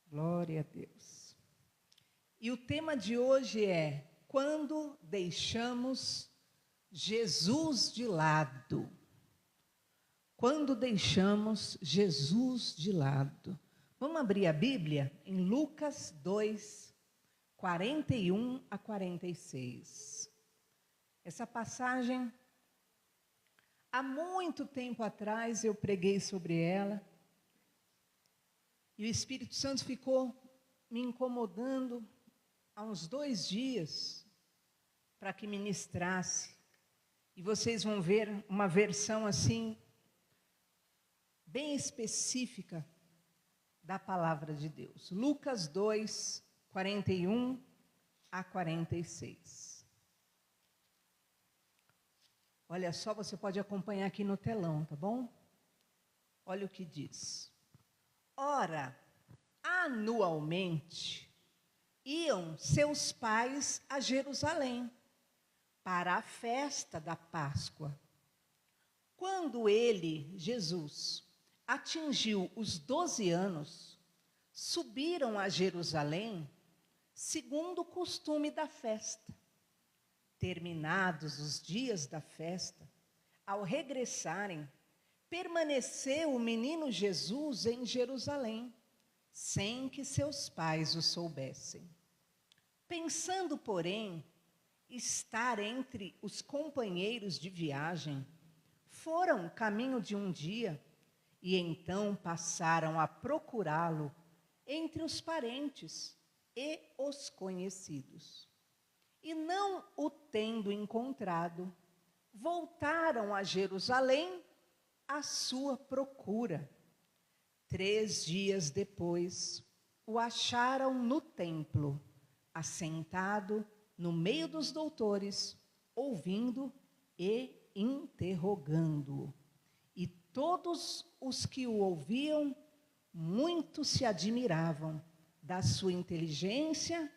Glória a Deus. E o tema de hoje é: quando deixamos Jesus de lado. Quando deixamos Jesus de lado. Vamos abrir a Bíblia em Lucas 2, 41 a 46. Essa passagem, há muito tempo atrás eu preguei sobre ela, e o Espírito Santo ficou me incomodando há uns 2 dias para que ministrasse. E vocês vão ver uma versão assim, bem específica da palavra de Deus. Lucas 2, 41 a 46. Olha só, você pode acompanhar aqui no telão, tá bom? Olha o que diz. Ora, anualmente, iam seus pais a Jerusalém para a festa da Páscoa. Quando ele, Jesus, atingiu os 12 anos, subiram a Jerusalém, segundo o costume da festa. Terminados os dias da festa, ao regressarem, permaneceu o menino Jesus em Jerusalém, sem que seus pais o soubessem. Pensando, porém, estar entre os companheiros de viagem, foram caminho de um dia, e então passaram a procurá-lo entre os parentes e os conhecidos. E não o tendo encontrado, voltaram a Jerusalém à sua procura. 3 dias depois, o acharam no templo, assentado no meio dos doutores, ouvindo e interrogando-o. E todos os que o ouviam, muito se admiravam da sua inteligência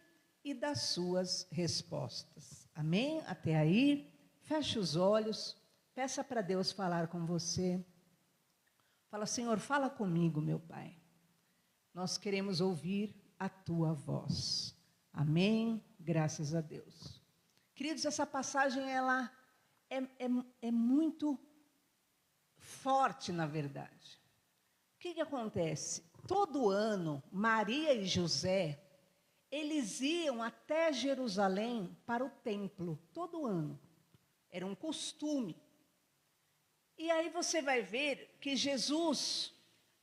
e das suas respostas. Amém? Até aí, feche os olhos, peça para Deus falar com você. Fala: Senhor, fala comigo, meu Pai. Nós queremos ouvir a tua voz. Amém? Graças a Deus. Queridos, essa passagem, ela é muito forte, na verdade. O que acontece? Todo ano, Maria e José, eles iam até Jerusalém para o templo, todo ano. Era um costume. E aí você vai ver que Jesus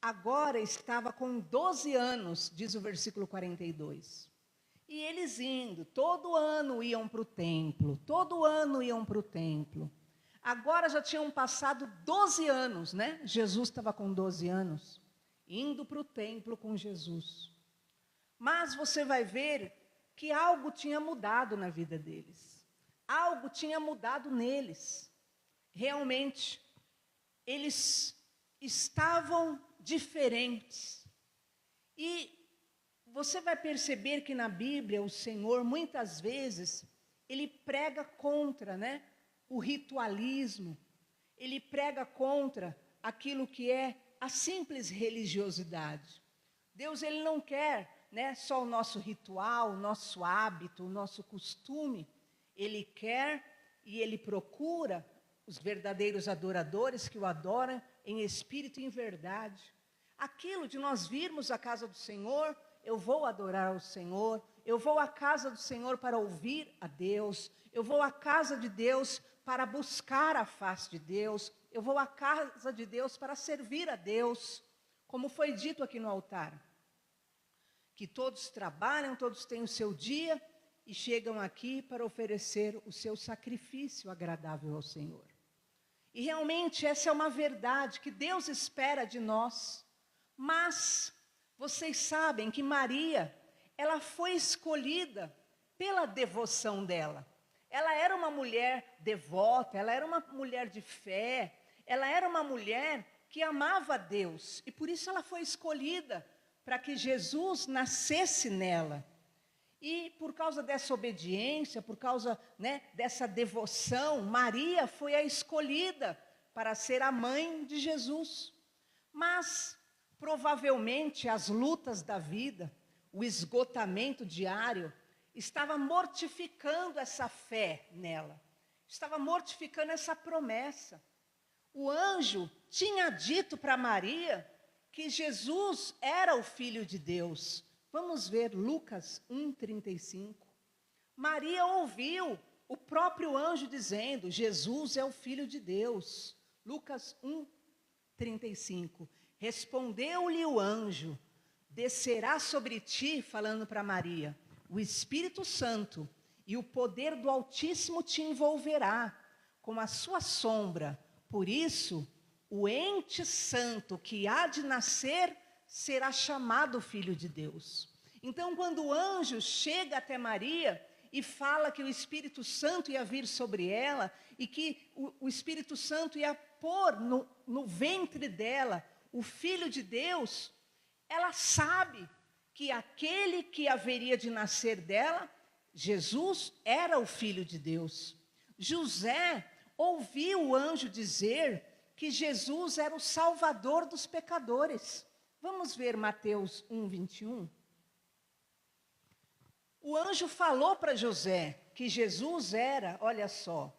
agora estava com 12 anos, diz o versículo 42. E eles indo, todo ano iam para o templo, todo ano iam para o templo. Agora já tinham passado 12 anos, né? Jesus estava com 12 anos, indo para o templo com Jesus. Mas você vai ver que algo tinha mudado na vida deles. Algo tinha mudado neles. Realmente, eles estavam diferentes. E você vai perceber que na Bíblia o Senhor, muitas vezes, ele prega contra, né, o ritualismo. Ele prega contra aquilo que é a simples religiosidade. Deus, ele não quer, né, só o nosso ritual, o nosso hábito, o nosso costume. Ele quer e ele procura os verdadeiros adoradores que o adoram em espírito e em verdade. Aquilo de nós virmos à casa do Senhor, eu vou adorar ao Senhor, eu vou à casa do Senhor para ouvir a Deus, eu vou à casa de Deus para buscar a face de Deus, eu vou à casa de Deus para servir a Deus, como foi dito aqui no altar. Que todos trabalham, todos têm o seu dia e chegam aqui para oferecer o seu sacrifício agradável ao Senhor. E realmente essa é uma verdade que Deus espera de nós. Mas vocês sabem que Maria, ela foi escolhida pela devoção dela. Ela era uma mulher devota, ela era uma mulher de fé, ela era uma mulher que amava a Deus. E por isso ela foi escolhida para que Jesus nascesse nela. E por causa dessa obediência, por causa, né, dessa devoção, Maria foi a escolhida para ser a mãe de Jesus. Mas Provavelmente as lutas da vida, o esgotamento diário, estava mortificando essa fé nela, estava mortificando essa promessa. O anjo tinha dito para Maria que Jesus era o Filho de Deus. Vamos ver Lucas 1,35. Maria ouviu o próprio anjo dizendo: Jesus é o Filho de Deus. Lucas 1,35. Respondeu-lhe o anjo: descerá sobre ti, falando para Maria, o Espírito Santo, e o poder do Altíssimo te envolverá com a sua sombra. Por isso, o ente santo que há de nascer será chamado Filho de Deus. Então, quando o anjo chega até Maria e fala que o Espírito Santo ia vir sobre ela, e que o Espírito Santo ia pôr no ventre dela o Filho de Deus, ela sabe que aquele que haveria de nascer dela, Jesus, era o Filho de Deus. José ouviu o anjo dizer que Jesus era o Salvador dos pecadores. Vamos ver Mateus 1,21. O anjo falou para José que Jesus era, olha só,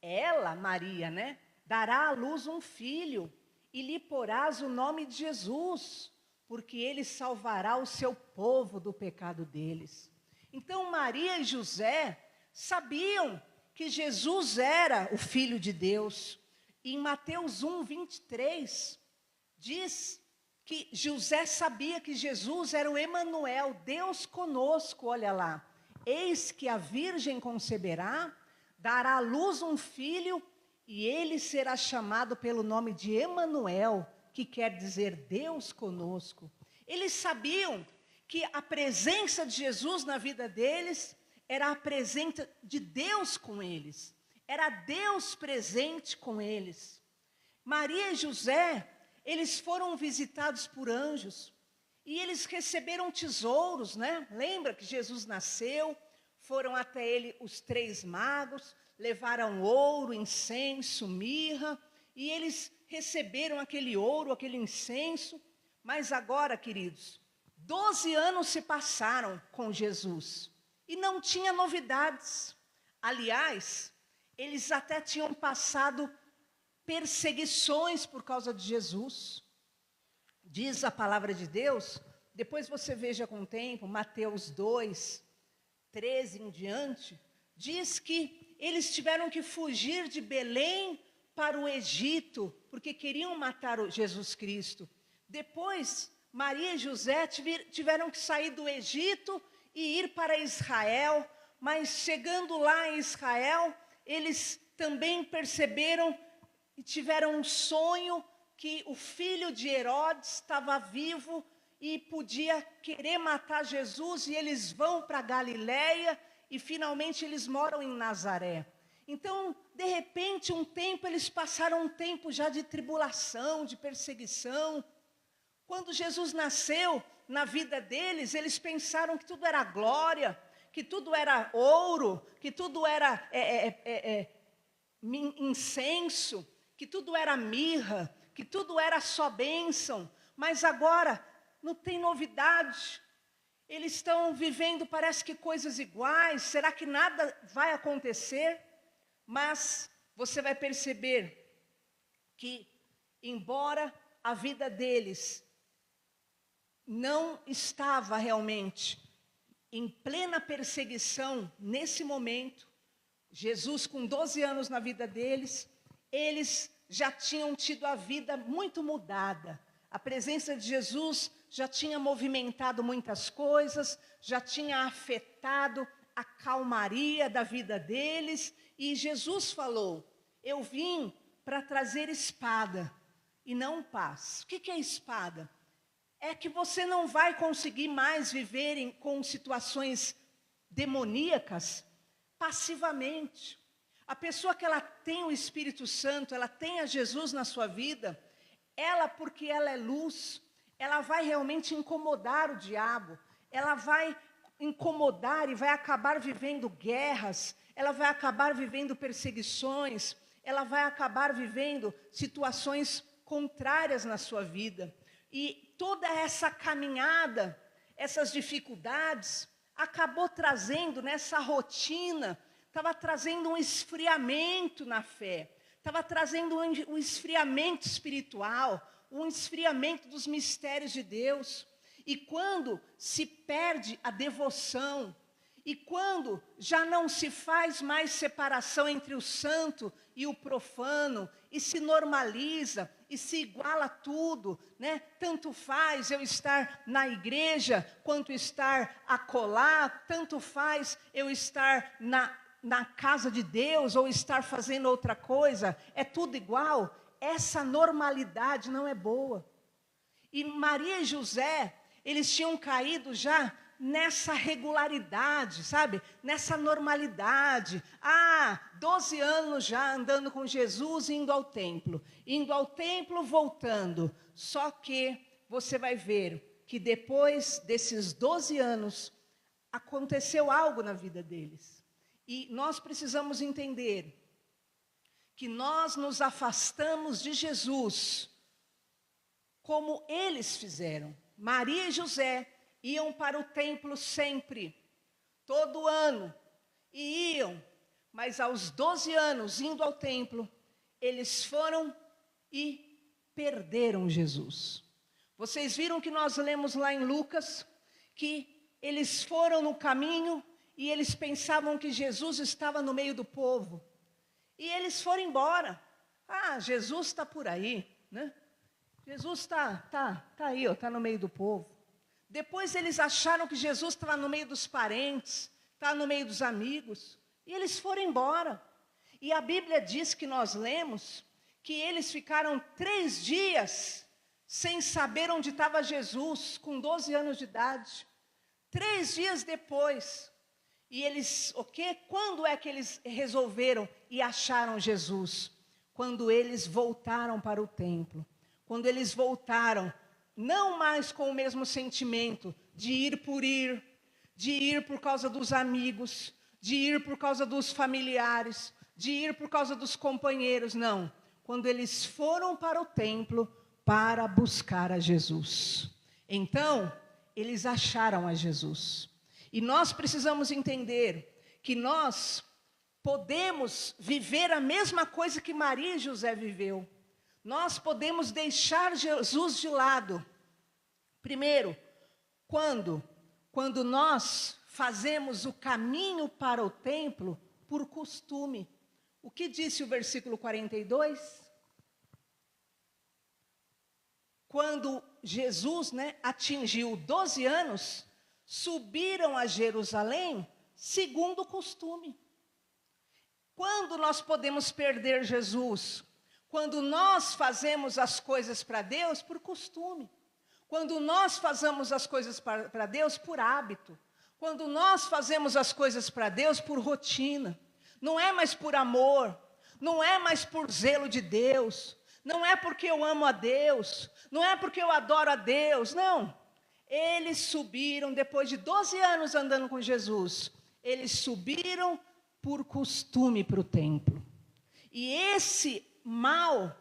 ela, Maria, né? Dará à luz um filho e lhe porás o nome de Jesus, porque ele salvará o seu povo do pecado deles. Então Maria e José sabiam que Jesus era o Filho de Deus. E em Mateus 1,23, diz que José sabia que Jesus era o Emanuel, Deus conosco, olha lá. Eis que a virgem conceberá, dará à luz um filho, e ele será chamado pelo nome de Emanuel, que quer dizer Deus conosco. Eles sabiam que a presença de Jesus na vida deles era a presença de Deus com eles. Era Deus presente com eles. Maria e José, eles foram visitados por anjos. E eles receberam tesouros, né? Lembra que Jesus nasceu? Foram até ele os 3 magos, levaram ouro, incenso, mirra. E eles receberam aquele ouro, aquele incenso. Mas agora, queridos, 12 anos se passaram com Jesus. E não tinha novidades. Aliás, eles até tinham passado perseguições por causa de Jesus. Diz a palavra de Deus, depois você veja com o tempo, Mateus 2, 13 em diante, diz que eles tiveram que fugir de Belém para o Egito, porque queriam matar o Jesus Cristo. Depois, Maria e José tiveram que sair do Egito e ir para Israel, mas chegando lá em Israel, eles também perceberam e tiveram um sonho que o filho de Herodes estava vivo e podia querer matar Jesus, e eles vão para Galiléia e finalmente eles moram em Nazaré. Então, de repente, eles passaram um tempo já de tribulação, de perseguição. Quando Jesus nasceu, na vida deles, eles pensaram que tudo era glória, que tudo era ouro, que tudo era incenso, que tudo era mirra, que tudo era só bênção. Mas agora não tem novidade. Eles estão vivendo, parece que coisas iguais. Será que nada vai acontecer? Mas você vai perceber que, embora a vida deles não estava realmente em plena perseguição nesse momento, Jesus com 12 anos na vida deles, eles já tinham tido a vida muito mudada. A presença de Jesus já tinha movimentado muitas coisas, já tinha afetado a calmaria da vida deles. E Jesus falou: eu vim para trazer espada e não paz. O que é espada? É que você não vai conseguir mais viver com situações demoníacas passivamente. A pessoa que ela tem o Espírito Santo, ela tem a Jesus na sua vida, ela, porque ela é luz, ela vai realmente incomodar o diabo, ela vai incomodar e vai acabar vivendo guerras, ela vai acabar vivendo perseguições, ela vai acabar vivendo situações contrárias na sua vida. E toda essa caminhada, essas dificuldades, acabou trazendo nessa rotina, estava trazendo um esfriamento na fé, estava trazendo um esfriamento espiritual, um esfriamento dos mistérios de Deus. E quando se perde a devoção, e quando já não se faz mais separação entre o santo e o profano, e se normaliza, e se iguala tudo, né? Tanto faz eu estar na igreja, quanto estar acolá, tanto faz eu estar na casa de Deus, ou estar fazendo outra coisa, é tudo igual. Essa normalidade não é boa. E Maria e José, eles tinham caído já nessa regularidade, sabe? Nessa normalidade. 12 anos já andando com Jesus, indo ao templo, voltando. Só que você vai ver que depois desses 12 anos, aconteceu algo na vida deles. E nós precisamos entender que nós nos afastamos de Jesus, como eles fizeram. Maria e José iam para o templo sempre, todo ano, e iam, mas aos 12 anos, indo ao templo, eles foram e perderam Jesus. Vocês viram que nós lemos lá em Lucas, que eles foram no caminho, e eles pensavam que Jesus estava no meio do povo, e eles foram embora. Jesus está por aí, né? Jesus está aí, está no meio do povo. Depois eles acharam que Jesus estava no meio dos parentes, estava no meio dos amigos, e eles foram embora. E a Bíblia diz que nós lemos que eles ficaram 3 dias sem saber onde estava Jesus, com 12 anos de idade. 3 dias depois. E eles, quando é que eles resolveram e acharam Jesus? Quando eles voltaram para o templo. Quando eles voltaram, não mais com o mesmo sentimento de ir, de ir por causa dos amigos, de ir por causa dos familiares, de ir por causa dos companheiros, não. Quando eles foram para o templo para buscar a Jesus. Então, eles acharam a Jesus. E nós precisamos entender que nós podemos viver a mesma coisa que Maria e José viveu. Nós podemos deixar Jesus de lado. Primeiro, quando nós fazemos o caminho para o templo por costume. O que disse o versículo 42? Quando Jesus, atingiu 12 anos, subiram a Jerusalém segundo o costume. Quando nós podemos perder Jesus? Quando nós fazemos as coisas para Deus por costume. Quando nós fazemos as coisas para Deus por hábito. Quando nós fazemos as coisas para Deus por rotina. Não é mais por amor. Não é mais por zelo de Deus. Não é porque eu amo a Deus. Não é porque eu adoro a Deus. Não. Eles subiram, depois de 12 anos andando com Jesus, eles subiram por costume para o templo. E esse mal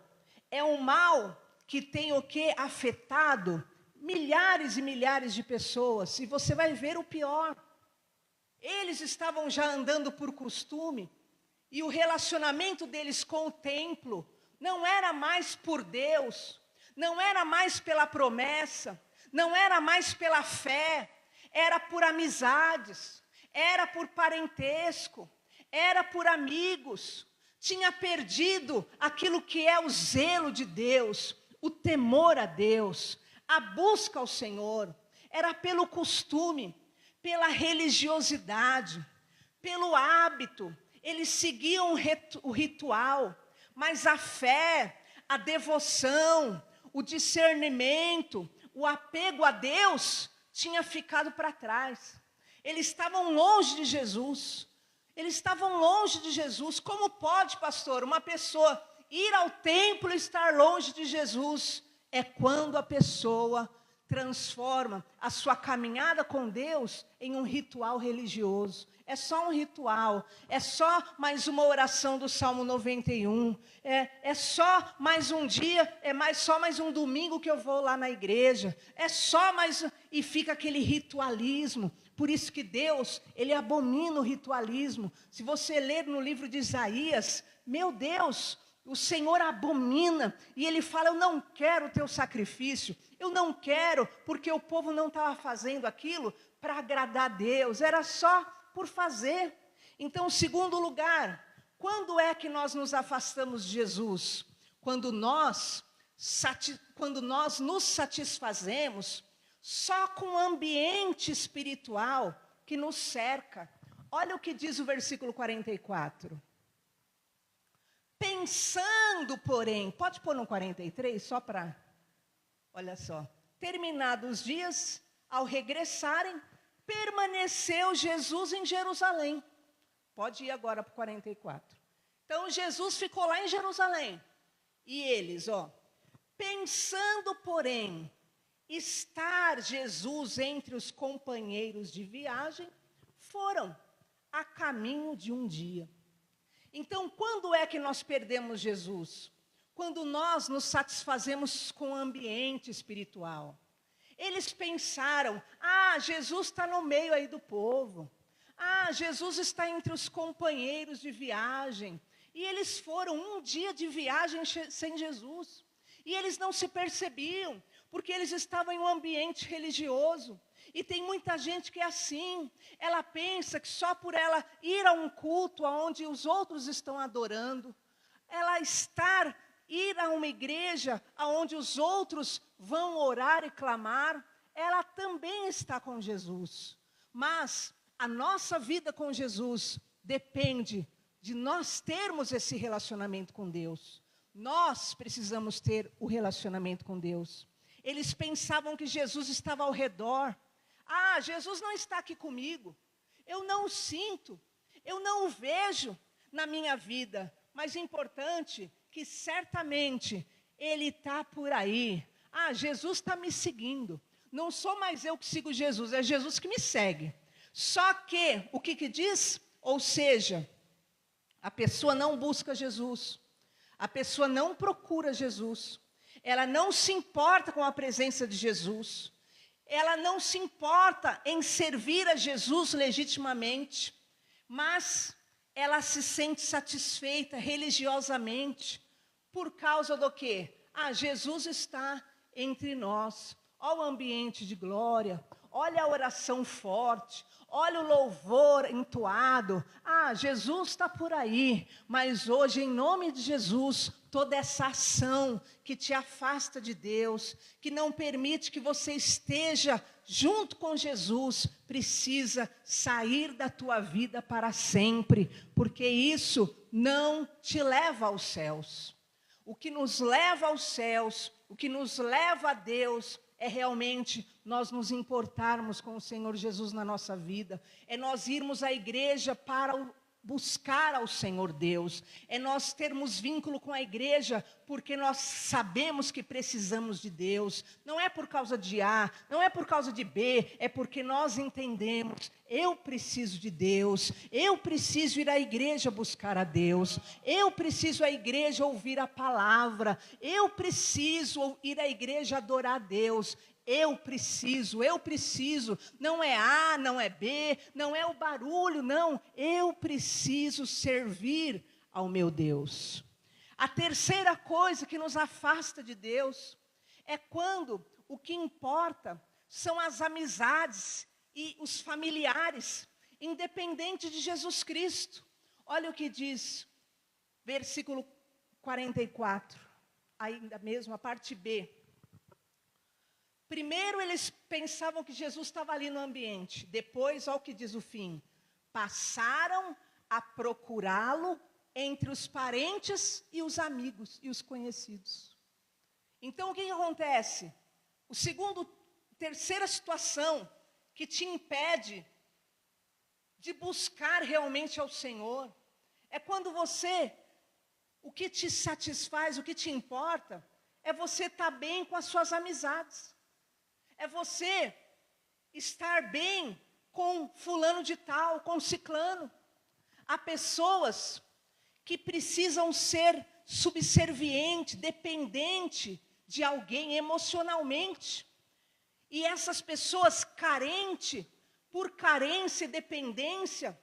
é um mal que tem afetado milhares e milhares de pessoas. E você vai ver o pior. Eles estavam já andando por costume, e o relacionamento deles com o templo não era mais por Deus, não era mais pela promessa, não era mais pela fé, era por amizades, era por parentesco, era por amigos. Tinha perdido aquilo que é o zelo de Deus, o temor a Deus, a busca ao Senhor. Era pelo costume, pela religiosidade, pelo hábito. Eles seguiam o ritual, mas a fé, a devoção, o discernimento, o apego a Deus tinha ficado para trás. Eles estavam longe de Jesus. Eles estavam longe de Jesus. Como pode, pastor, uma pessoa ir ao templo e estar longe de Jesus? É quando a pessoa transforma a sua caminhada com Deus em um ritual religioso. É só um ritual, é só mais uma oração do Salmo 91, é só mais um dia, só mais um domingo que eu vou lá na igreja, é só mais... E fica aquele ritualismo. Por isso que Deus, Ele abomina o ritualismo. Se você ler no livro de Isaías, meu Deus, o Senhor abomina, e Ele fala, eu não quero o teu sacrifício, eu não quero, porque o povo não estava fazendo aquilo para agradar a Deus, era só por fazer. Então, segundo lugar, quando é que nós nos afastamos de Jesus? Quando nós nos satisfazemos só com o ambiente espiritual que nos cerca. Olha o que diz o versículo 44. Pensando, porém, pode pôr no 43, só para... Olha só. Terminados os dias, ao regressarem, permaneceu Jesus em Jerusalém. Pode ir agora para o 44. Então, Jesus ficou lá em Jerusalém. E eles, pensando, porém, estar Jesus entre os companheiros de viagem, foram a caminho de um dia. Então, quando é que nós perdemos Jesus? Quando nós nos satisfazemos com o ambiente espiritual. Eles pensaram, Jesus está no meio aí do povo. Jesus está entre os companheiros de viagem. E eles foram um dia de viagem sem Jesus. E eles não se percebiam, porque eles estavam em um ambiente religioso. E tem muita gente que é assim, ela pensa que só por ela ir a um culto onde os outros estão adorando, ela ir a uma igreja onde os outros vão orar e clamar, ela também está com Jesus. Mas a nossa vida com Jesus depende de nós termos esse relacionamento com Deus. Nós precisamos ter o relacionamento com Deus. Eles pensavam que Jesus estava ao redor. Jesus não está aqui comigo. Eu não o sinto. Eu não o vejo na minha vida. Mas é importante que certamente Ele está por aí. Jesus está me seguindo. Não sou mais eu que sigo Jesus, é Jesus que me segue. Só que, o que diz? Ou seja, a pessoa não busca Jesus. A pessoa não procura Jesus. Ela não se importa com a presença de Jesus. Ela não se importa em servir a Jesus legitimamente. Mas ela se sente satisfeita religiosamente. Por causa do quê? Jesus está entre nós. Olha o ambiente de glória. Olha a oração forte. Olha o louvor entoado. Jesus está por aí. Mas hoje, em nome de Jesus, toda essa ação que te afasta de Deus, que não permite que você esteja junto com Jesus, precisa sair da tua vida para sempre, porque isso não te leva aos céus. O que nos leva aos céus, o que nos leva a Deus, é realmente nós nos importarmos com o Senhor Jesus na nossa vida. É nós irmos à igreja para buscar ao Senhor Deus. É nós termos vínculo com a igreja porque nós sabemos que precisamos de Deus. Não é por causa de A, não é por causa de B, é porque nós entendemos, eu preciso de Deus, eu preciso ir à igreja buscar a Deus, eu preciso ir à igreja ouvir a palavra, eu preciso ir à igreja adorar a Deus. Eu preciso, não é A, não é B, não é o barulho, não. Eu preciso servir ao meu Deus. A terceira coisa que nos afasta de Deus é quando o que importa são as amizades e os familiares, independente de Jesus Cristo. Olha o que diz, versículo 44, ainda mesmo a parte B. Primeiro eles pensavam que Jesus estava ali no ambiente. Depois, olha o que diz o fim. Passaram a procurá-lo entre os parentes e os amigos e os conhecidos. Então, o que acontece? Terceira situação que te impede de buscar realmente ao Senhor é quando o que te satisfaz, o que te importa, é você estar bem com as suas amizades. É você estar bem com fulano de tal, com ciclano. Há pessoas que precisam ser subserviente, dependente de alguém emocionalmente. E essas pessoas carentes, por carência e dependência,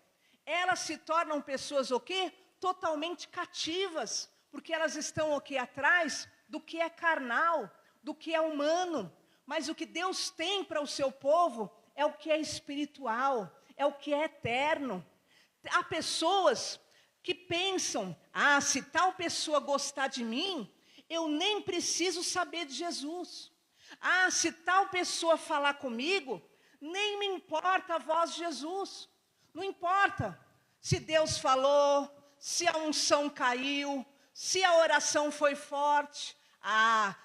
elas se tornam pessoas o quê? Totalmente cativas, porque elas estão o quê? Atrás do que é carnal, do que é humano. Mas o que Deus tem para o seu povo é o que é espiritual, é o que é eterno. Há pessoas que pensam, se tal pessoa gostar de mim, eu nem preciso saber de Jesus. Se tal pessoa falar comigo, nem me importa a voz de Jesus. Não importa se Deus falou, se a unção caiu, se a oração foi forte.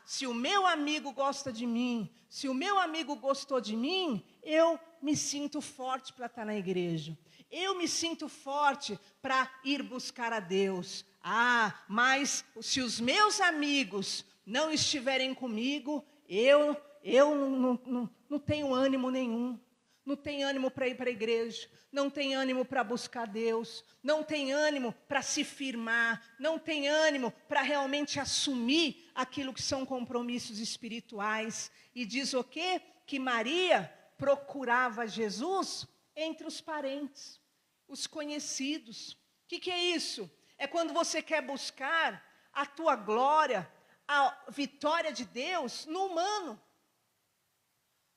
Se o meu amigo gosta de mim, se o meu amigo gostou de mim, eu me sinto forte para estar na igreja. Eu me sinto forte para ir buscar a Deus. Mas se os meus amigos não estiverem comigo, eu não tenho ânimo nenhum. Não tenho ânimo para ir para a igreja, não tenho ânimo para buscar Deus, não tenho ânimo para se firmar, não tenho ânimo para realmente assumir aquilo que são compromissos espirituais. E diz o quê? Que Maria procurava Jesus entre os parentes, os conhecidos. O que é isso? É quando você quer buscar a tua glória, a vitória de Deus no humano.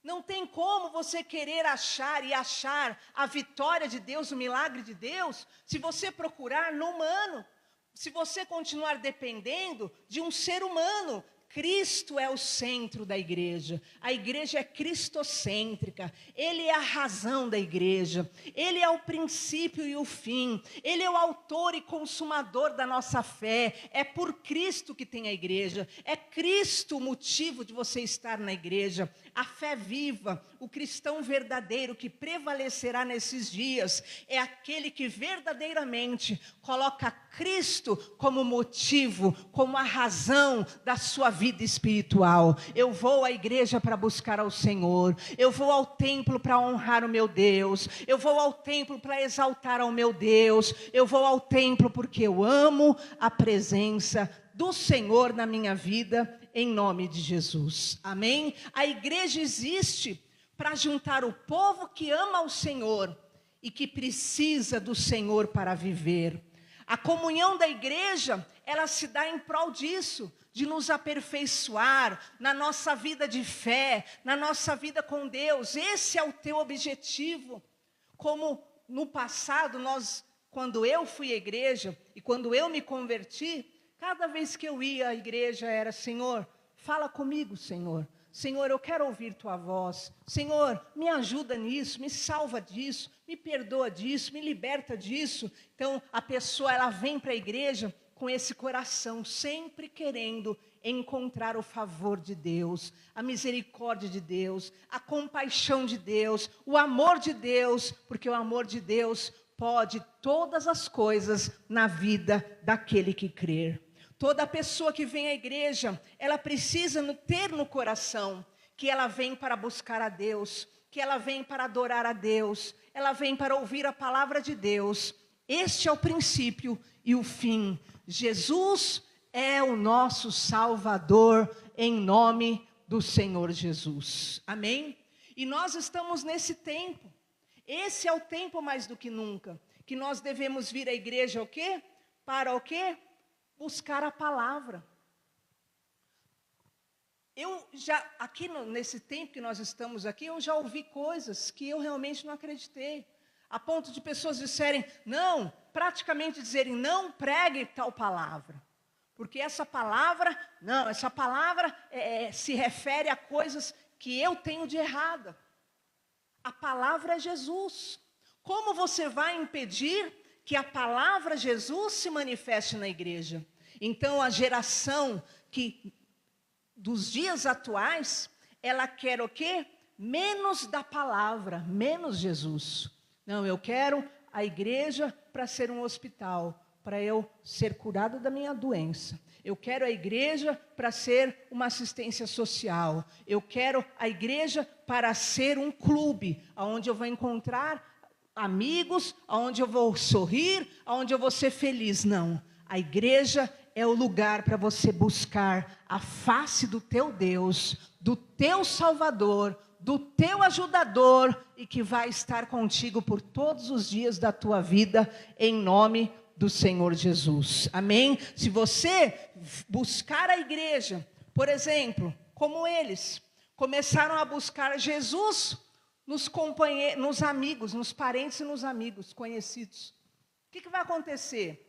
Não tem como você querer achar a vitória de Deus, o milagre de Deus, se você procurar no humano, se você continuar dependendo de um ser humano. Cristo é o centro da igreja. A igreja é cristocêntrica. Ele é a razão da igreja. Ele é o princípio e o fim. Ele é o autor e consumador da nossa fé. É por Cristo que tem a igreja. É Cristo o motivo de você estar na igreja. A fé viva, o cristão verdadeiro que prevalecerá nesses dias, é aquele que verdadeiramente coloca Cristo como motivo, como a razão da sua vida espiritual. Eu vou à igreja para buscar ao Senhor, eu vou ao templo para honrar o meu Deus, eu vou ao templo para exaltar ao meu Deus, eu vou ao templo porque eu amo a presença do Senhor na minha vida, em nome de Jesus. Amém? A igreja existe para juntar o povo que ama o Senhor e que precisa do Senhor para viver. A comunhão da igreja, ela se dá em prol disso, de nos aperfeiçoar na nossa vida de fé, na nossa vida com Deus. Esse é o teu objetivo. Como no passado, quando eu fui à igreja e quando eu me converti, cada vez que eu ia à igreja era: Senhor, fala comigo, Senhor. Senhor, eu quero ouvir tua voz. Senhor, me ajuda nisso, me salva disso, me perdoa disso, me liberta disso. Então, a pessoa, ela vem para a igreja com esse coração, sempre querendo encontrar o favor de Deus, a misericórdia de Deus, a compaixão de Deus, o amor de Deus, porque o amor de Deus pode todas as coisas na vida daquele que crer. Toda pessoa que vem à igreja, ela precisa ter no coração que ela vem para buscar a Deus, que ela vem para adorar a Deus, ela vem para ouvir a palavra de Deus. Este é o princípio e o fim. Jesus é o nosso Salvador, em nome do Senhor Jesus. Amém? E nós estamos nesse tempo. Esse é o tempo mais do que nunca, que nós devemos vir à igreja o quê? Para o quê? Buscar a palavra. Eu já, aqui nesse tempo que nós estamos aqui, eu já ouvi coisas que eu realmente não acreditei. A ponto de pessoas praticamente dizerem, não pregue tal palavra. Porque essa palavra se refere a coisas que eu tenho de errada. A palavra é Jesus. Como você vai impedir que a palavra Jesus se manifeste na igreja? Então, a geração dos dias atuais, ela quer o quê? Menos da palavra, menos Jesus. Não, eu quero a igreja para ser um hospital. para eu ser curado da minha doença. Eu quero a igreja para ser uma assistência social. Eu quero a igreja para ser um clube, onde eu vou encontrar amigos, onde eu vou sorrir, onde eu vou ser feliz. Não, a igreja é o lugar para você buscar a face do teu Deus, do teu Salvador, do teu ajudador, e que vai estar contigo por todos os dias da tua vida, em nome do Senhor Jesus. Amém? Se você buscar a igreja, por exemplo, como eles começaram a buscar Jesus nos companheiros, nos amigos, nos parentes e nos amigos conhecidos, o que vai acontecer?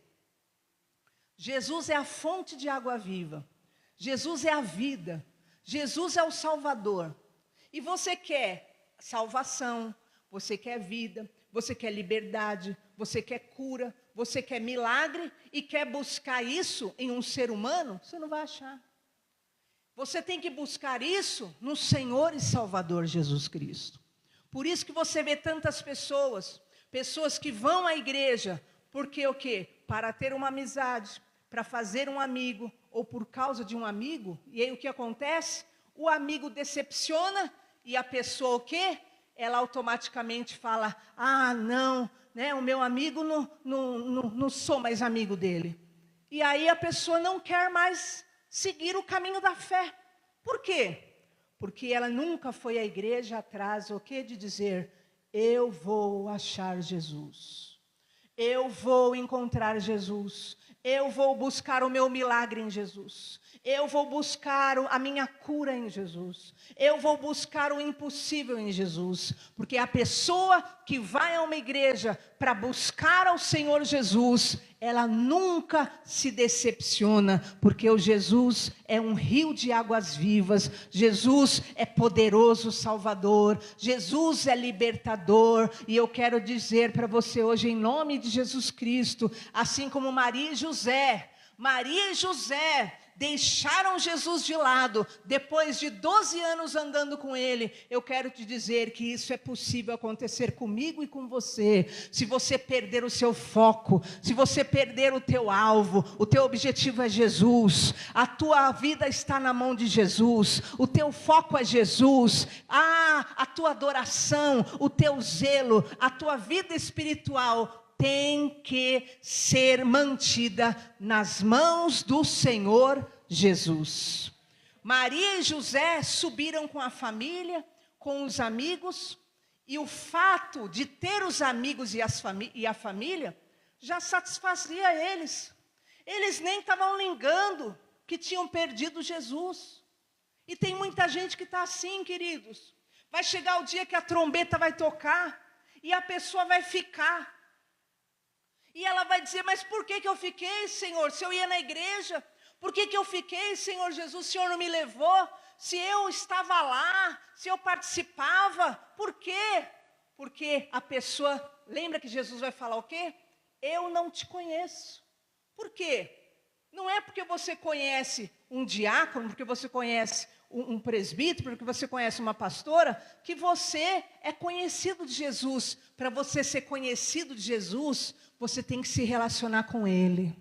Jesus é a fonte de água viva. Jesus é a vida. Jesus é o Salvador. E você quer salvação, você quer vida, você quer liberdade, você quer cura, você quer milagre e quer buscar isso em um ser humano, você não vai achar. Você tem que buscar isso no Senhor e Salvador Jesus Cristo. Por isso que você vê tantas pessoas que vão à igreja, porque o quê? Para ter uma amizade, para fazer um amigo, ou por causa de um amigo, e aí o que acontece? O amigo decepciona, e a pessoa o quê? Ela automaticamente fala, não, né, o meu amigo não sou mais amigo dele. E aí a pessoa não quer mais seguir o caminho da fé. Por quê? Porque ela nunca foi à igreja atrás, o quê? De dizer, eu vou achar Jesus. Eu vou encontrar Jesus. Eu vou buscar o meu milagre em Jesus. Eu vou buscar a minha cura em Jesus. Eu vou buscar o impossível em Jesus. Porque a pessoa que vai a uma igreja para buscar ao Senhor Jesus, ela nunca se decepciona, porque o Jesus é um rio de águas vivas. Jesus é poderoso Salvador. Jesus é libertador. E eu quero dizer para você hoje, em nome de Jesus Cristo, assim como Maria e José deixaram Jesus de lado, depois de 12 anos andando com ele. Eu quero te dizer que isso é possível acontecer comigo e com você. Se você perder o seu foco, se você perder o teu alvo, o teu objetivo é Jesus, a tua vida está na mão de Jesus, o teu foco é Jesus, a tua adoração, o teu zelo, a tua vida espiritual tem que ser mantida nas mãos do Senhor Jesus. Maria e José subiram com a família, com os amigos, e o fato de ter os amigos e a família já satisfazia eles. Eles nem estavam ligando que tinham perdido Jesus. E tem muita gente que está assim, queridos. Vai chegar o dia que a trombeta vai tocar e a pessoa vai ficar. E ela vai dizer, mas por que eu fiquei, Senhor? Se eu ia na igreja, por que eu fiquei, Senhor Jesus? O Senhor não me levou? Se eu estava lá, se eu participava, por quê? Porque a pessoa, lembra que Jesus vai falar o quê? Eu não te conheço. Por quê? Não é porque você conhece um diácono, porque você conhece um presbítero, porque você conhece uma pastora, que você é conhecido de Jesus. Para você ser conhecido de Jesus, você tem que se relacionar com Ele.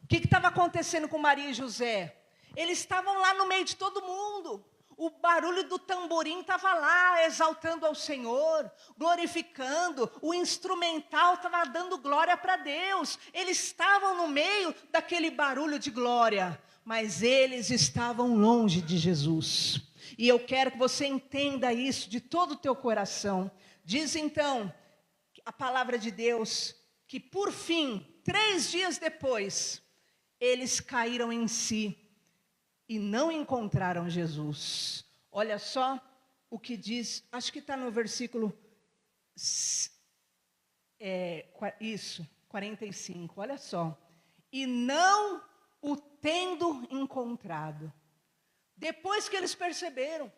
O que estava acontecendo com Maria e José? Eles estavam lá no meio de todo mundo. O barulho do tamborim estava lá, exaltando ao Senhor, glorificando. O instrumental estava dando glória para Deus. Eles estavam no meio daquele barulho de glória, mas eles estavam longe de Jesus. E eu quero que você entenda isso de todo o teu coração. Diz então a palavra de Deus que por fim, 3 dias depois, eles caíram em si e não encontraram Jesus. Olha só o que diz, acho que está no versículo 45, olha só. E não o tendo encontrado. Depois que eles perceberam,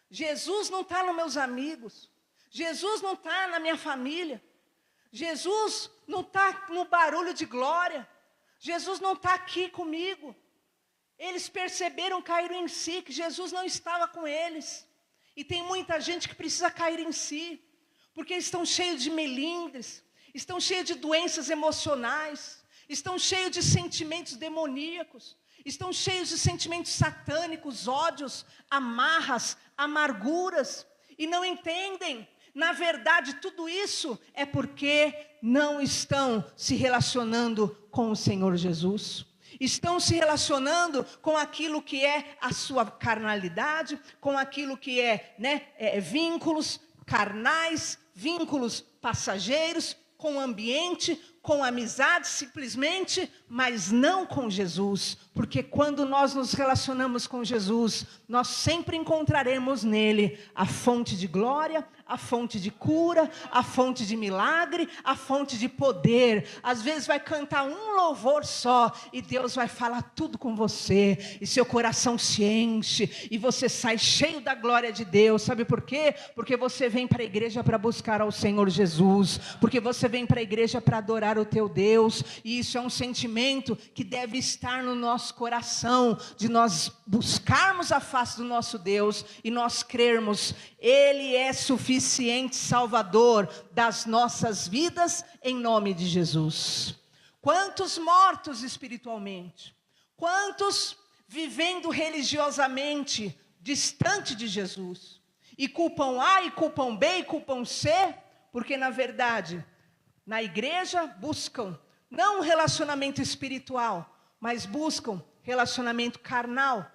Jesus não está nos meus amigos, Jesus não está na minha família, Jesus não está no barulho de glória, Jesus não está aqui comigo. Eles perceberam, caíram em si, que Jesus não estava com eles. E tem muita gente que precisa cair em si, porque estão cheios de melindres, estão cheios de doenças emocionais, estão cheios de sentimentos demoníacos, estão cheios de sentimentos satânicos, ódios, amarras, amarguras, e não entendem. Na verdade, tudo isso é porque não estão se relacionando com o Senhor Jesus. Estão se relacionando com aquilo que é a sua carnalidade, com aquilo que é, vínculos carnais, vínculos passageiros, com o ambiente, com amizade simplesmente, mas não com Jesus. Porque quando nós nos relacionamos com Jesus, nós sempre encontraremos nele a fonte de glória, a fonte de cura, a fonte de milagre, a fonte de poder. Às vezes vai cantar um louvor só e Deus vai falar tudo com você, e seu coração se enche, e você sai cheio da glória de Deus. Sabe por quê? Porque você vem para a igreja para buscar ao Senhor Jesus, porque você vem para a igreja para adorar o teu Deus, e isso é um sentimento que deve estar no nosso coração, de nós buscarmos a face do nosso Deus, e nós crermos, Ele é suficiente Salvador das nossas vidas, em nome de Jesus. Quantos mortos espiritualmente, quantos vivendo religiosamente, distante de Jesus, e culpam A, e culpam B, e culpam C, porque na verdade, na igreja buscam, não um relacionamento espiritual, mas buscam relacionamento carnal,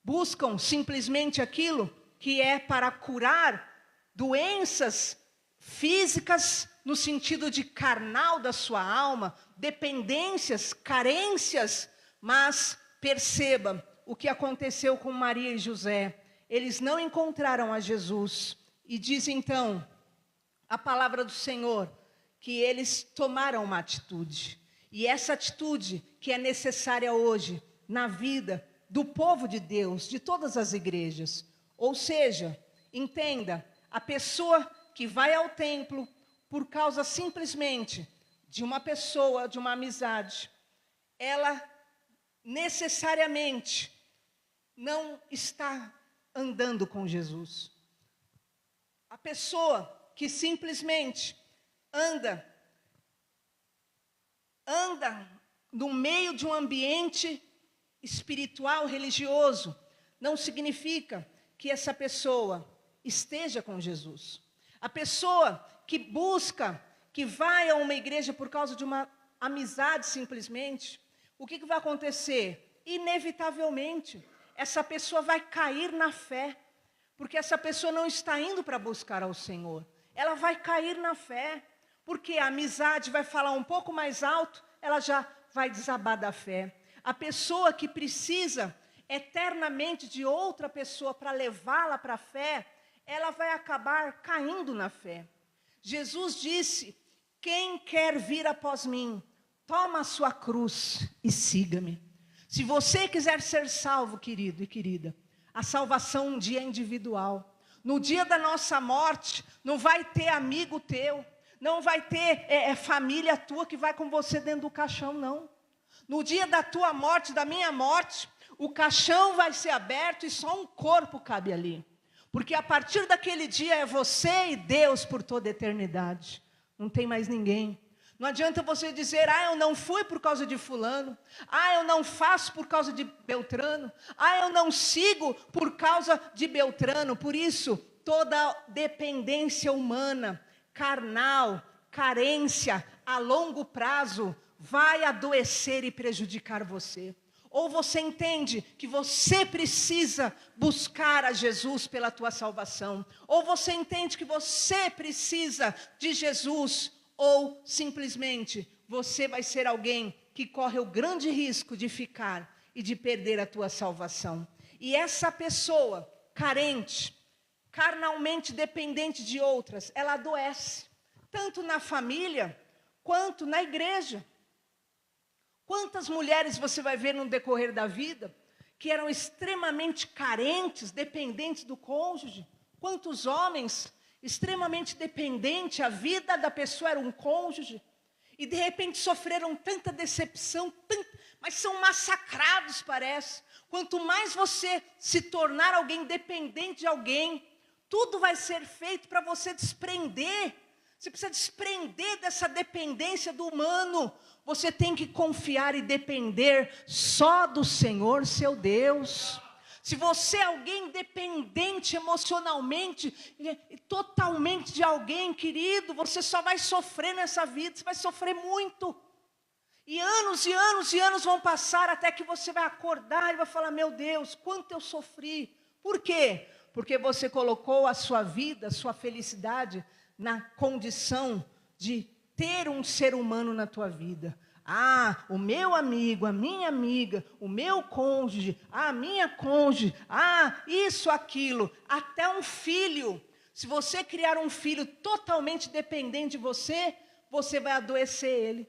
buscam simplesmente aquilo que é para curar doenças físicas, no sentido de carnal da sua alma, dependências, carências. Mas perceba o que aconteceu com Maria e José. Eles não encontraram a Jesus, e diz então a palavra do Senhor, que eles tomaram uma atitude, e essa atitude que é necessária hoje, na vida do povo de Deus, de todas as igrejas. Ou seja, entenda, a pessoa que vai ao templo, por causa simplesmente de uma pessoa, de uma amizade, ela necessariamente não está andando com Jesus. A pessoa que simplesmente anda no meio de um ambiente espiritual, religioso, não significa que essa pessoa esteja com Jesus. A pessoa que busca, que vai a uma igreja por causa de uma amizade simplesmente, o que vai acontecer? Inevitavelmente, essa pessoa vai cair na fé, porque essa pessoa não está indo para buscar ao Senhor. Ela vai cair na fé, porque a amizade vai falar um pouco mais alto, ela já vai desabar da fé. A pessoa que precisa eternamente de outra pessoa para levá-la para a fé, ela vai acabar caindo na fé. Jesus disse: quem quer vir após mim, toma a sua cruz e siga-me. Se você quiser ser salvo, querido e querida, a salvação um dia é individual. No dia da nossa morte, não vai ter amigo teu, não vai ter família tua que vai com você dentro do caixão, não. No dia da tua morte, da minha morte, o caixão vai ser aberto e só um corpo cabe ali. Porque a partir daquele dia é você e Deus por toda a eternidade. Não tem mais ninguém. Não adianta você dizer: eu não fui por causa de fulano. Eu não faço por causa de Beltrano. Eu não sigo por causa de Beltrano. Por isso, toda dependência humana, carnal, carência, a longo prazo, vai adoecer e prejudicar você. Ou você entende que você precisa buscar a Jesus pela tua salvação. Ou você entende que você precisa de Jesus. Ou simplesmente você vai ser alguém que corre o grande risco de ficar e de perder a tua salvação. E essa pessoa carente, carnalmente dependente de outras, ela adoece. Tanto na família quanto na igreja. Quantas mulheres você vai ver no decorrer da vida que eram extremamente carentes, dependentes do cônjuge? Quantos homens extremamente dependentes, a vida da pessoa era um cônjuge, e de repente sofreram tanta decepção, mas são massacrados, parece. Quanto mais você se tornar alguém dependente de alguém, tudo vai ser feito para você desprender. Você precisa desprender dessa dependência do humano. Você tem que confiar e depender só do Senhor, seu Deus. Se você é alguém dependente emocionalmente, totalmente de alguém, querido, você só vai sofrer nessa vida, você vai sofrer muito. E anos e anos e anos vão passar até que você vai acordar e vai falar, meu Deus, quanto eu sofri. Por quê? Porque você colocou a sua vida, a sua felicidade na condição de ter um ser humano na tua vida. Ah, o meu amigo, a minha amiga, o meu cônjuge, a minha cônjuge, isso, aquilo, até um filho. Se você criar um filho totalmente dependente de você, você vai adoecer ele.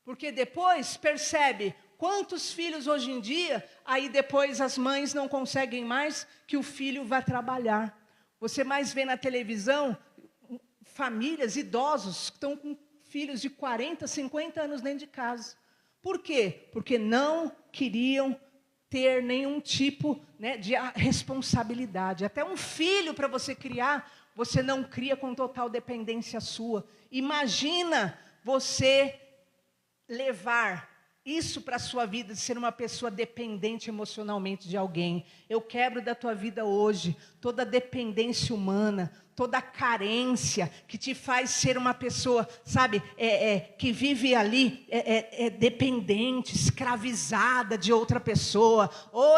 Porque depois, percebe, quantos filhos hoje em dia, aí depois as mães não conseguem mais que o filho vá trabalhar. Você mais vê na televisão famílias, idosos, que estão com filhos de 40, 50 anos dentro de casa. Por quê? Porque não queriam ter nenhum tipo, de responsabilidade. Até um filho para você criar, você não cria com total dependência sua. Imagina você levar isso para a sua vida, de ser uma pessoa dependente emocionalmente de alguém. Eu quebro da tua vida hoje toda dependência humana, toda carência que te faz ser uma pessoa, sabe, que vive ali dependente, escravizada de outra pessoa.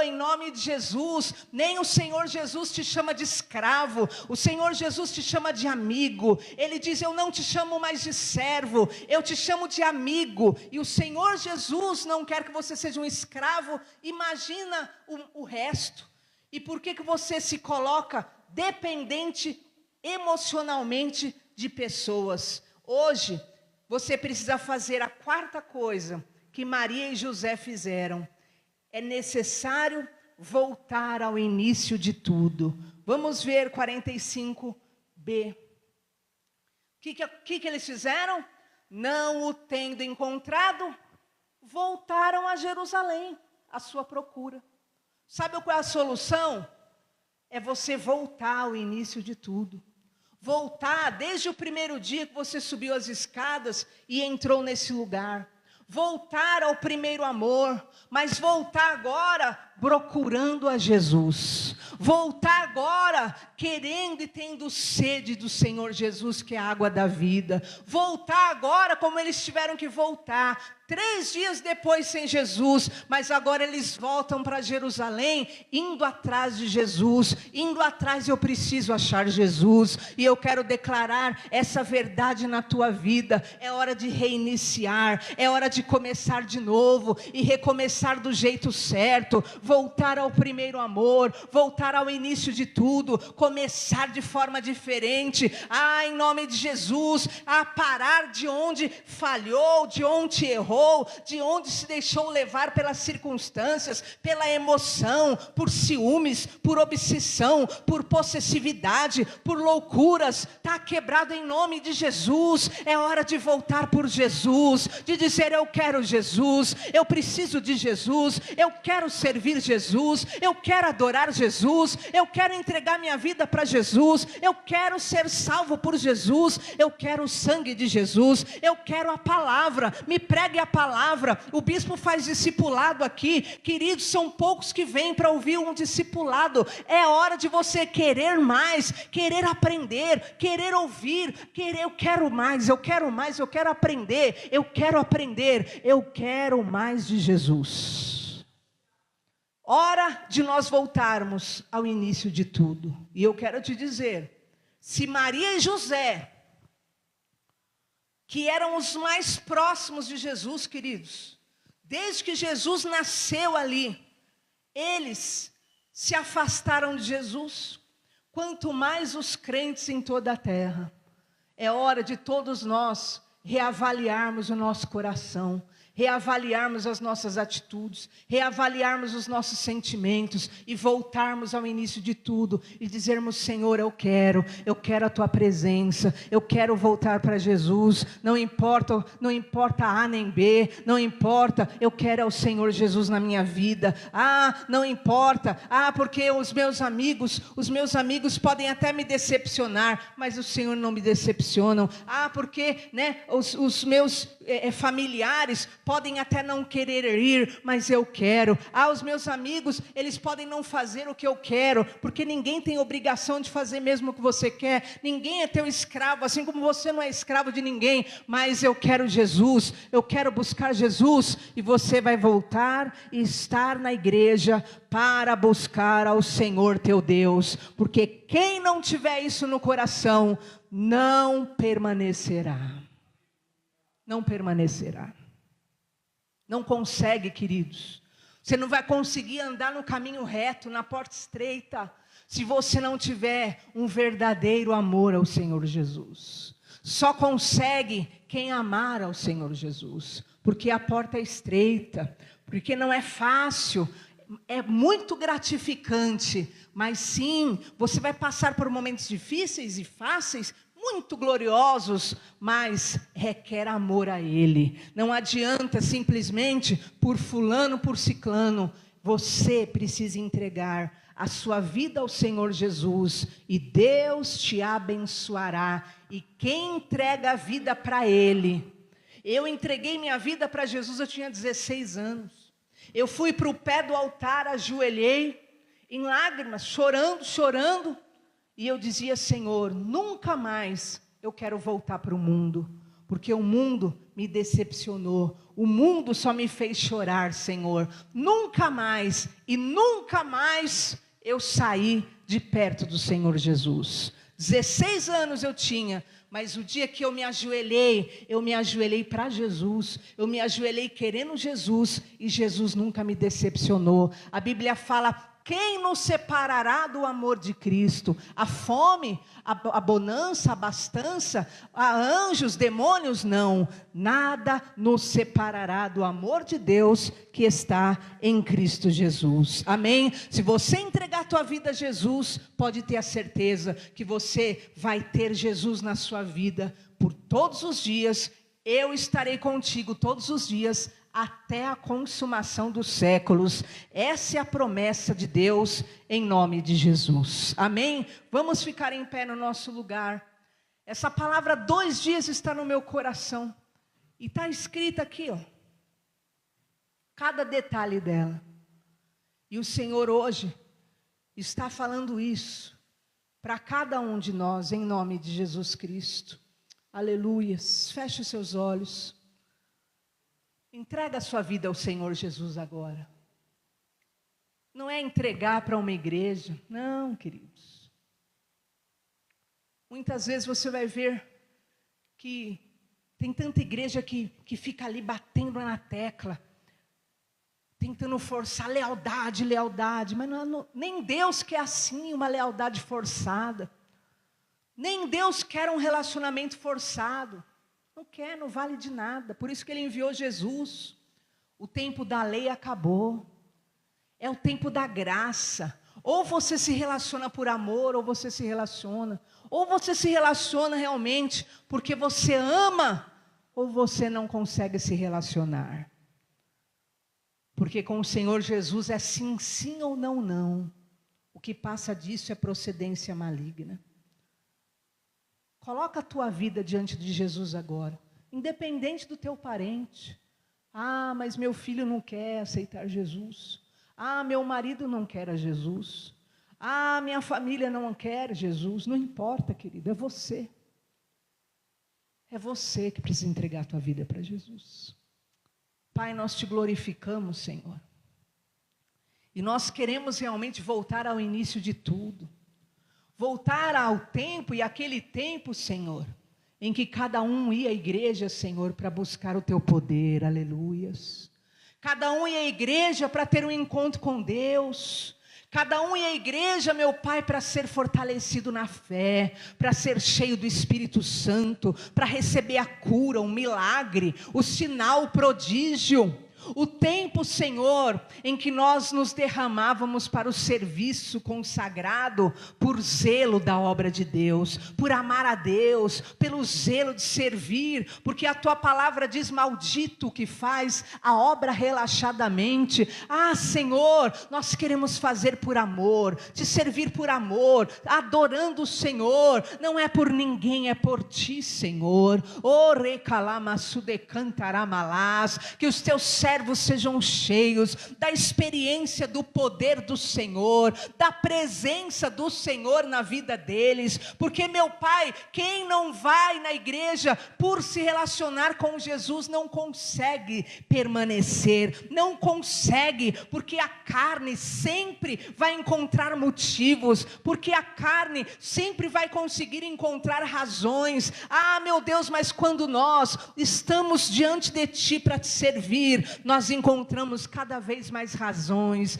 Em nome de Jesus, nem o Senhor Jesus te chama de escravo, o Senhor Jesus te chama de amigo. Ele diz, eu não te chamo mais de servo, eu te chamo de amigo. E o Senhor Jesus não quer que você seja um escravo. Imagina o resto. E por que você se coloca dependente emocionalmente de pessoas? Hoje, você precisa fazer a quarta coisa que Maria e José fizeram. É necessário voltar ao início de tudo. Vamos ver 45b. O que eles fizeram? Não o tendo encontrado, voltaram a Jerusalém, à sua procura. Sabe qual é a solução? É você voltar ao início de tudo. Voltar desde o primeiro dia que você subiu as escadas e entrou nesse lugar. Voltar ao primeiro amor, mas voltar agora procurando a Jesus. Voltar agora querendo e tendo sede do Senhor Jesus, que é a água da vida. Voltar agora como eles tiveram que voltar. 3 dias depois sem Jesus, mas agora eles voltam para Jerusalém, indo atrás de Jesus, indo atrás, eu preciso achar Jesus, e eu quero declarar essa verdade na tua vida. É hora de reiniciar, é hora de começar de novo, e recomeçar do jeito certo, voltar ao primeiro amor, voltar ao início de tudo, começar de forma diferente, em nome de Jesus, a parar de onde falhou, de onde errou, de onde se deixou levar pelas circunstâncias, pela emoção, por ciúmes, por obsessão, por possessividade, por loucuras. Está quebrado em nome de Jesus. É hora de voltar por Jesus, de dizer, eu quero Jesus, eu preciso de Jesus, eu quero servir Jesus, eu quero adorar Jesus, eu quero entregar minha vida para Jesus, eu quero ser salvo por Jesus, eu quero o sangue de Jesus, eu quero a palavra. Me pregue a palavra. O bispo faz discipulado aqui, queridos, são poucos que vêm para ouvir um discipulado. É hora de você querer mais, querer aprender, querer ouvir, eu quero mais, eu quero mais, eu quero aprender, eu quero mais de Jesus. Hora de nós voltarmos ao início de tudo. E eu quero te dizer, se Maria e José, que eram os mais próximos de Jesus, queridos, desde que Jesus nasceu ali, eles se afastaram de Jesus, quanto mais os crentes em toda a terra. É hora de todos nós reavaliarmos o nosso coração, reavaliarmos as nossas atitudes, reavaliarmos os nossos sentimentos e voltarmos ao início de tudo e dizermos: Senhor, eu quero a tua presença, eu quero voltar para Jesus, não importa A nem B, não importa, eu quero o Senhor Jesus na minha vida. Não importa, porque os meus amigos podem até me decepcionar, mas o Senhor não me decepcionam. Porque os meus familiares podem até não querer ir, mas eu quero. Os meus amigos, eles podem não fazer o que eu quero, porque ninguém tem obrigação de fazer mesmo o que você quer, ninguém é teu escravo, assim como você não é escravo de ninguém, mas eu quero Jesus, eu quero buscar Jesus, e você vai voltar e estar na igreja para buscar ao Senhor teu Deus, porque quem não tiver isso no coração, não permanecerá. Não permanecerá. Não consegue, queridos. Você não vai conseguir andar no caminho reto, na porta estreita, se você não tiver um verdadeiro amor ao Senhor Jesus. Só consegue quem amar ao Senhor Jesus, porque a porta é estreita, porque não é fácil, é muito gratificante, mas sim, você vai passar por momentos difíceis e fáceis, muito gloriosos, mas requer amor a Ele. Não adianta simplesmente por fulano, por ciclano. Você precisa entregar a sua vida ao Senhor Jesus, e Deus te abençoará. E quem entrega a vida para Ele, eu entreguei minha vida para Jesus, eu tinha 16 anos. Eu fui para o pé do altar, ajoelhei, em lágrimas, chorando, e eu dizia: Senhor, nunca mais eu quero voltar para o mundo, porque o mundo me decepcionou, o mundo só me fez chorar, Senhor. Nunca mais eu saí de perto do Senhor Jesus. 16 anos eu tinha, mas o dia que eu me ajoelhei para Jesus, eu me ajoelhei querendo Jesus, e Jesus nunca me decepcionou. A Bíblia fala: quem nos separará do amor de Cristo? A fome, a bonança, a abastança, a anjos, demônios? Não, nada nos separará do amor de Deus que está em Cristo Jesus. Amém? Se você entregar a tua vida a Jesus, pode ter a certeza que você vai ter Jesus na sua vida por todos os dias. Eu estarei contigo todos os dias, até a consumação dos séculos. Essa é a promessa de Deus, em nome de Jesus. Amém? Vamos ficar em pé no nosso lugar. Essa palavra 2 dias está no meu coração, e está escrita aqui, cada detalhe dela. E o Senhor hoje está falando isso para cada um de nós, em nome de Jesus Cristo. Aleluias. Feche os seus olhos. Entrega a sua vida ao Senhor Jesus agora. Não é entregar para uma igreja, não, queridos. Muitas vezes você vai ver que tem tanta igreja que fica ali batendo na tecla, tentando forçar lealdade, mas nem Deus quer assim, uma lealdade forçada. Nem Deus quer um relacionamento forçado. Não quer, não vale de nada. Por isso que Ele enviou Jesus. O tempo da lei acabou. É o tempo da graça. Ou você se relaciona por amor, ou você se relaciona. Ou você se relaciona realmente porque você ama, ou você não consegue se relacionar. Porque com o Senhor Jesus é sim, sim ou não, não. O que passa disso é procedência maligna. Coloca a tua vida diante de Jesus agora, independente do teu parente. Mas meu filho não quer aceitar Jesus. Meu marido não quer a Jesus. Minha família não quer Jesus. Não importa, querido, é você. É você que precisa entregar a tua vida para Jesus. Pai, nós te glorificamos, Senhor. E nós queremos realmente voltar ao início de tudo. Voltar ao tempo, e aquele tempo, Senhor, em que cada um ia à igreja, Senhor, para buscar o teu poder, aleluias. Cada um ia à igreja para ter um encontro com Deus. Cada um em a igreja, meu Pai, para ser fortalecido na fé, para ser cheio do Espírito Santo, para receber a cura, o milagre, o sinal, o prodígio. O tempo, Senhor, em que nós nos derramávamos para o serviço consagrado, por zelo da obra de Deus, por amar a Deus, pelo zelo de servir, porque a Tua palavra diz: maldito o que faz a obra relaxadamente. Ah, Senhor, nós queremos fazer por amor, te servir por amor, adorando o Senhor, não é por ninguém, é por Ti, Senhor. Oh, recalamassude cantaramalás, que os Teus servos sejam cheios da experiência do poder do Senhor, da presença do Senhor na vida deles, porque, meu Pai, quem não vai na igreja por se relacionar com Jesus não consegue permanecer, não consegue, porque a carne sempre vai encontrar motivos, porque a carne sempre vai conseguir encontrar razões. Ah, meu Deus, mas quando nós estamos diante de Ti para te servir, nós encontramos cada vez mais razões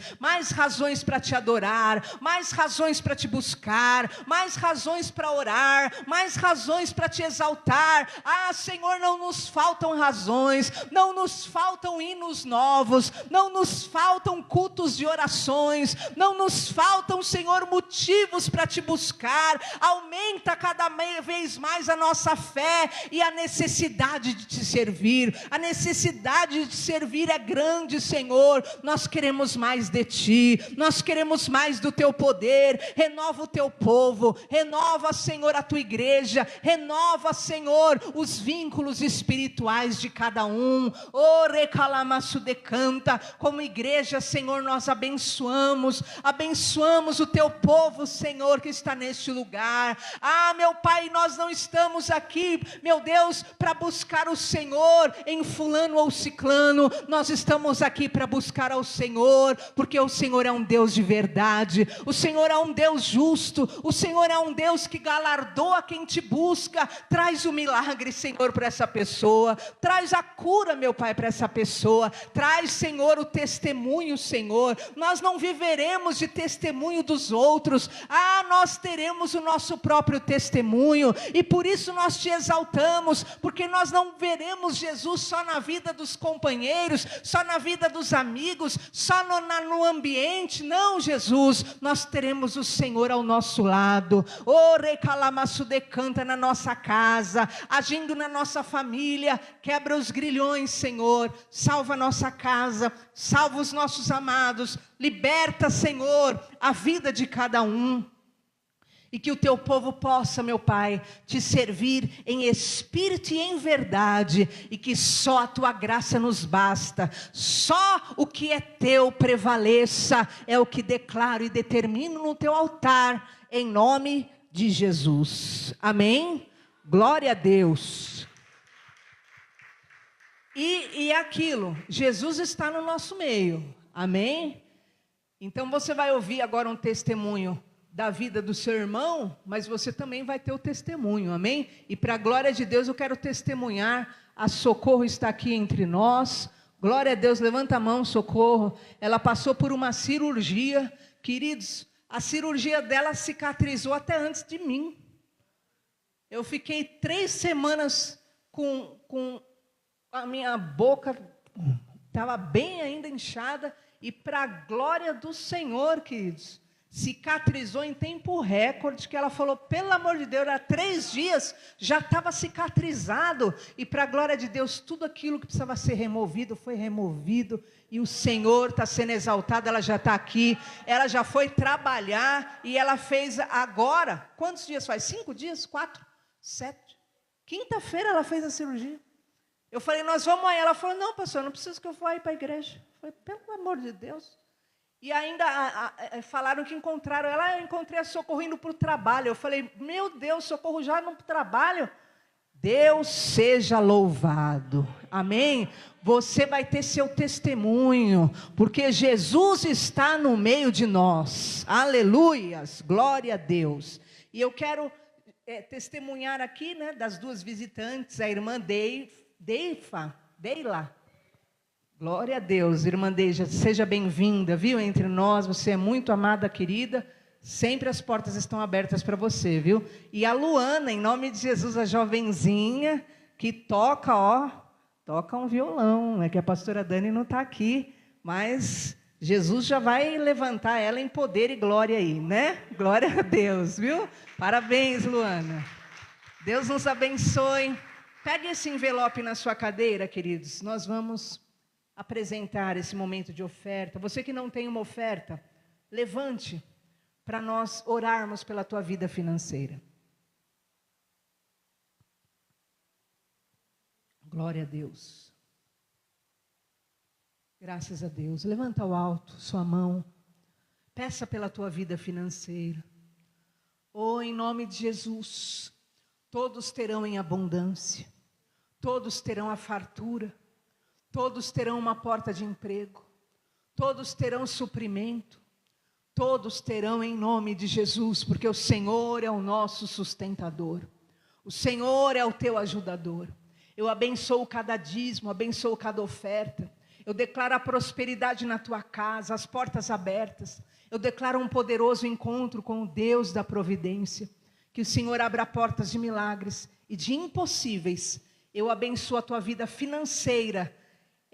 para te adorar, mais razões para te buscar, mais razões para orar, mais razões para te exaltar. Ah, Senhor, não nos faltam razões, não nos faltam hinos novos, não nos faltam cultos de orações, não nos faltam, Senhor, motivos para te buscar. Aumenta cada vez mais a nossa fé e a necessidade de te servir. A necessidade de te servir é grande, Senhor. Nós queremos mais de Ti, nós queremos mais do Teu poder. Renova o Teu povo, renova, Senhor, a Tua igreja, renova, Senhor, os vínculos espirituais de cada um. Oh, recalamaço decanta, como igreja, Senhor, nós abençoamos o Teu povo, Senhor, que está neste lugar. Ah, meu Pai, nós não estamos aqui, meu Deus, para buscar o Senhor em fulano ou ciclano, nós estamos aqui para buscar ao Senhor, porque o Senhor é um Deus de verdade, o Senhor é um Deus justo, o Senhor é um Deus que galardoa quem te busca. Traz o milagre, Senhor, para essa pessoa, traz a cura, meu Pai, para essa pessoa, traz, Senhor, o testemunho, Senhor. Nós não viveremos de testemunho dos outros, nós teremos o nosso próprio testemunho, e por isso nós te exaltamos, porque nós não veremos Jesus só na vida dos companheiros, só na vida dos amigos, só no ambiente. Não, Jesus, nós teremos o Senhor ao nosso lado. Oh, recalamaço decanta na nossa casa, agindo na nossa família. Quebra os grilhões, Senhor, salva a nossa casa, salva os nossos amados, liberta, Senhor, a vida de cada um. E que o Teu povo possa, meu Pai, te servir em espírito e em verdade, e que só a Tua graça nos basta, só o que é Teu prevaleça, é o que declaro e determino no Teu altar, em nome de Jesus. Amém? Glória a Deus. E aquilo, Jesus está no nosso meio, amém? Então você vai ouvir agora um testemunho da vida do seu irmão, mas você também vai ter o testemunho, amém? E para a glória de Deus eu quero testemunhar. A Socorro está aqui entre nós. Glória a Deus, levanta a mão, Socorro. Ela passou por uma cirurgia, queridos, a cirurgia dela cicatrizou até antes de mim. Eu fiquei 3 semanas com a minha boca, estava bem ainda inchada, e para a glória do Senhor, queridos, cicatrizou em tempo recorde, que ela falou, pelo amor de Deus, há 3 dias já estava cicatrizado, e para a glória de Deus, tudo aquilo que precisava ser removido, foi removido, e o Senhor está sendo exaltado. Ela já está aqui, ela já foi trabalhar, e ela fez agora, quantos dias faz? 5 dias? 4? 7? Quinta-feira ela fez a cirurgia. Eu falei, nós vamos aí. Ela falou, não, pastor, não preciso que eu vá aí para a igreja. Eu falei, pelo amor de Deus. E ainda falaram que encontraram ela. Eu encontrei a Socorro indo para o trabalho. Eu falei, meu Deus, Socorro já no trabalho? Deus seja louvado, amém? Você vai ter seu testemunho, porque Jesus está no meio de nós, aleluias, glória a Deus. E eu quero testemunhar aqui, né, das 2 visitantes, a irmã Deila, Glória a Deus, irmã Deja, seja bem-vinda, viu, entre nós, você é muito amada, querida, sempre as portas estão abertas para você, viu? E a Luana, em nome de Jesus, a jovenzinha, que toca um violão, é que a pastora Dani não está aqui, mas Jesus já vai levantar ela em poder e glória aí, né? Glória a Deus, viu? Parabéns, Luana. Deus nos abençoe. Pegue esse envelope na sua cadeira, queridos, nós vamos apresentar esse momento de oferta. Você que não tem uma oferta, levante para nós orarmos pela tua vida financeira. Glória a Deus. Graças a Deus. Levanta ao alto sua mão. Peça pela tua vida financeira. Oh, em nome de Jesus, todos terão em abundância. Todos terão a fartura. Todos terão uma porta de emprego, todos terão suprimento, todos terão em nome de Jesus, porque o Senhor é o nosso sustentador, o Senhor é o teu ajudador. Eu abençoo cada dízimo, abençoo cada oferta, eu declaro a prosperidade na tua casa, as portas abertas, eu declaro um poderoso encontro com o Deus da providência, que o Senhor abra portas de milagres e de impossíveis. Eu abençoo a tua vida financeira,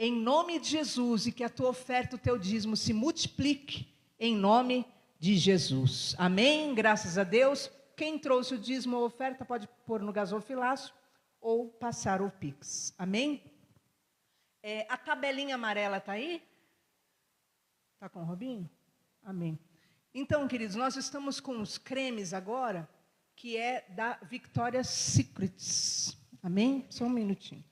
em nome de Jesus, e que a tua oferta, o teu dízimo se multiplique em nome de Jesus. Amém? Graças a Deus. Quem trouxe o dízimo ou oferta pode pôr no gasofilaço ou passar o Pix. Amém? A tabelinha amarela está aí? Está com o Robinho? Amém. Então, queridos, nós estamos com os cremes agora, que é da Victoria's Secrets. Amém? Só um minutinho.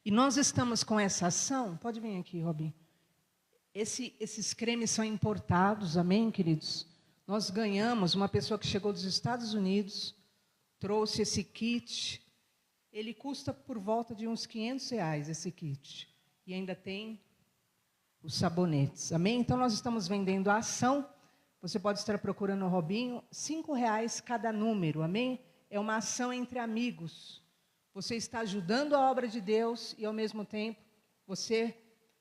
E nós estamos com essa ação, pode vir aqui, Robin. Esses cremes são importados, amém, queridos? Nós ganhamos, uma pessoa que chegou dos Estados Unidos, trouxe esse kit, ele custa por volta de uns R$500, esse kit. E ainda tem os sabonetes, amém? Então nós estamos vendendo a ação, você pode estar procurando o Robinho, R$5 cada número, amém? É uma ação entre amigos. Você está ajudando a obra de Deus e, ao mesmo tempo, você,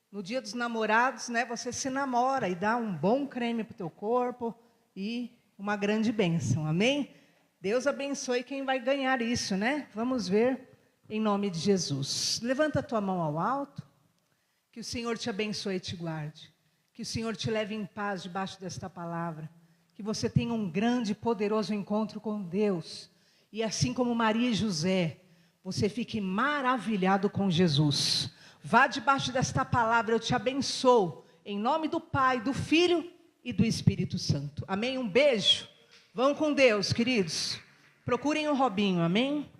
no dia dos namorados, né, você se namora e dá um bom creme para o teu corpo e uma grande bênção, amém? Deus abençoe quem vai ganhar isso, né? Vamos ver, em nome de Jesus. Levanta a tua mão ao alto, que o Senhor te abençoe e te guarde, que o Senhor te leve em paz debaixo desta palavra, que você tenha um grande e poderoso encontro com Deus, e assim como Maria e José, você fique maravilhado com Jesus. Vá debaixo desta palavra, eu te abençoo. Em nome do Pai, do Filho e do Espírito Santo. Amém? Um beijo. Vão com Deus, queridos. Procurem o Robinho, amém?